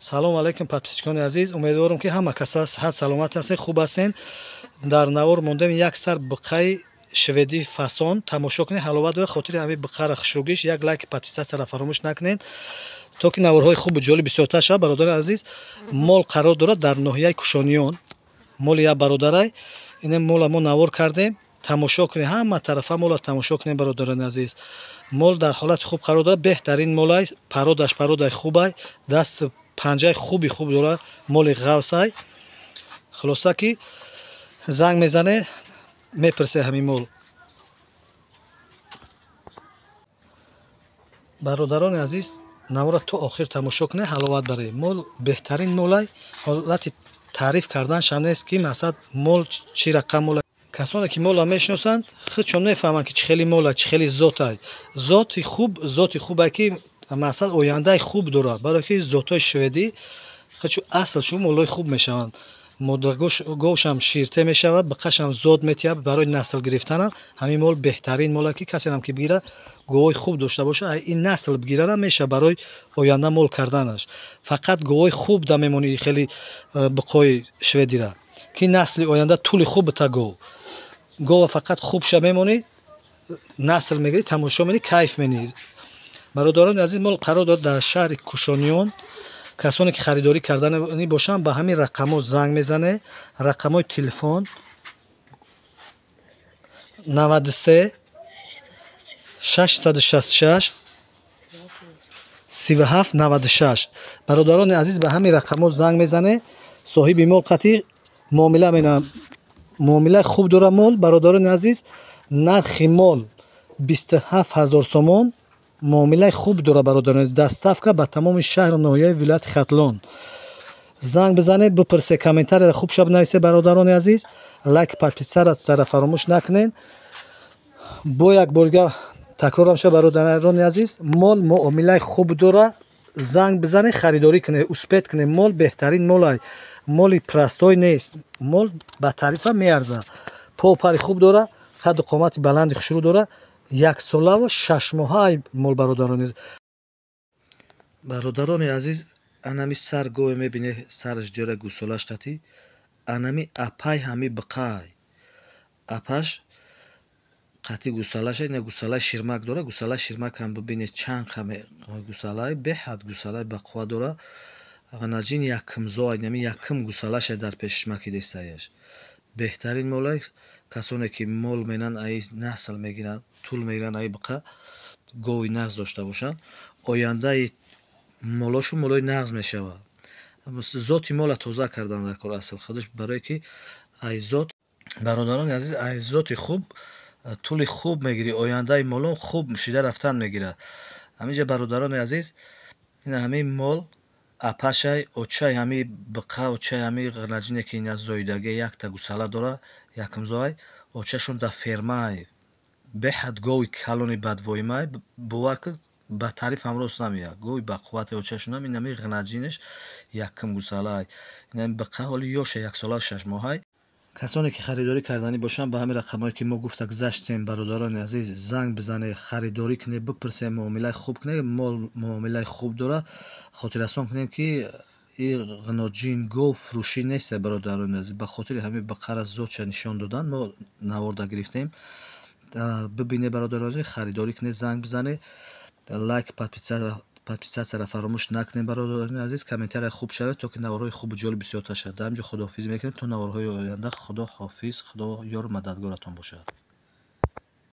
салом алейкум подписчикони азиз, умедворам ки ҳама каса сиҳат саломат ҳастед, хуб ҳастед. дар навор мондем як сар биқаи шведӣ фасон тамошо кунед, ҳаловат дорад. хотири ҳамин биқара хушрӯгиш як лайк подписатсияро фаромӯш накунед, то ки наворҳои хубу ҷолиб бисёртар шавад. бародари азиз, мол қарор дорад дар ноҳияи Кушониён, моли як бародарай. ин мола мо навор кардем, тамошо кунед, ҳама тарафа мола тамошо кунед бародари азиз. мол дар ҳолати хуб қарор дорад, беҳтарин молай, пародаи хубай, даст панҷаи хуб дорад, моли ғавсай. хулоса ки занг мезане, мепирсе ҳамин мол. бародарони азиз, навора то охир тамошо кунед, ҳаловат баред. мол беҳтарин молай, ҳолати таъриф карданашам нест ки масад мол чӣ рақам молай. касоне ки мола мешиносанд худшон мефаҳманд ки чӣ хели мола, чӣ хели зотай. зоти хубе ки масад ояндаи хуб дорад, барое ки зотҳои шведӣ худшу аслшу молои хуб мешаванд. модаргӯшам ширте мешавад, биқашам зод метиҳад. барои насл гирифтанам ҳамин мол беҳтарин мола ки касенам ки бигира гувоҳи хуб дошта бошад, ин насл бигирара меша барои оянда мол карданаш. фақат гувоҳи хуб да мемони хели биқои шведира ки насли оянда тӯли хуб бита гова фақат хубша мемони, насл мегирӣ, тамошо менӣ, кайф менӣ. бародарони азиз, мол қарор дорад дар шаҳри Кушониён. касоне ки харидорӣ кардани бошанд ба ҳамин рақамҳо занг мезане. рақамҳои телефон 93 666 37 96. бародарони азиз, ба ҳамин рақамҳо занг мезане. соҳиби мол қатъи муомила менамад, муомилаи хуб дора мол. бародарони азиз, нархи мол 27000 сомон, муомилаи хуб дора. бародарони азиз, доставка ба тамоми шаҳру ноҳияи вилояти Хатлон. занг бизанед, бипурсед, комментарияро хубша бинависед. бародарони азиз, лайк подписатсияро фаромӯш накунед. бо як боргар такрорам шуд, бародарони азиз, мол муомилаи хуб дора. занг бизанед, харидорӣ кунед, успед кунед. мол беҳтарин молай, моли простой нест, мол ба таърифа меарзад. попари хуб дора, қадду қомати баланди хушрӯ дора. 1 солаву 6 моҳаи мол. бародарони азиз, анами сар гоҳе мебинед сараш ҷора гӯсолаш қатӣ, анами апай ҳами биқай. апаш қатӣ гӯсалаша, ина гӯсалаи ширмак дора. гӯсалаи ширмакам бибинед чанд хаме гӯсалаи беҳад гӯсалаи бақува дора. ғанаҷин якимзоа, инами яким гӯсалаша дар пешишмаки дестаяш. беҳтарин молай. касоне ки мол менан аи насл мегиранд, тӯл мегиранд, аи биқа гови нағз дошта бошанд, ояндаи молошу молои нағз мешавад. зоти мола тоза кардан дар кор асл худаш, барое ки аи зот. бародарони азиз, аи зоти хуб тӯли хуб мегирӣ, ояндаи молон хуб шида рафтан мегирад. ҳаминҷа бародарони азиз, ин ҳамин мол апашай, очаи ҳами биқа, очаи ҳами ғанаҷине ки ина зоидаги якта гӯсала дора, якимзоай, очашон да фермаи беҳад гови калони бадвоимай, бовар кун ба таъриф ҳамроз намеяд. гови бақуввати очашонам инами ғанаҷинаш яким гӯсалай. инами биқа ҳоли ёша 1 сола 6 моҳай. касоне ки харидорӣ кардани бошанд ба ҳамин рақамҳое ки мо гуфта гузаштем, бародарони азиз, занг бизанед, харидорӣ кунед, бипурсед, муомилаи хуб кунед. мол муомилаи хуб дора. хотиррасон кунем ки ин ғаноҷин гов фурӯшӣ нест. бародарони азиз, ба хотири ҳамин биқара зотша нишон додан мо наворда гирифтем. бибинед бародарони азиз, харидорӣ кунед, занг бизанед, лайк подписатсияро фаромӯш накунед. бародарони азиз, комментария хуб шавед, то ки наворҳои хубу ҷолиб бисёртар шавад. дар инҷо худоҳофизӣ мекунем то наворҳои оянда. худо ҳофиз. худо ёру мададгоратон бошад.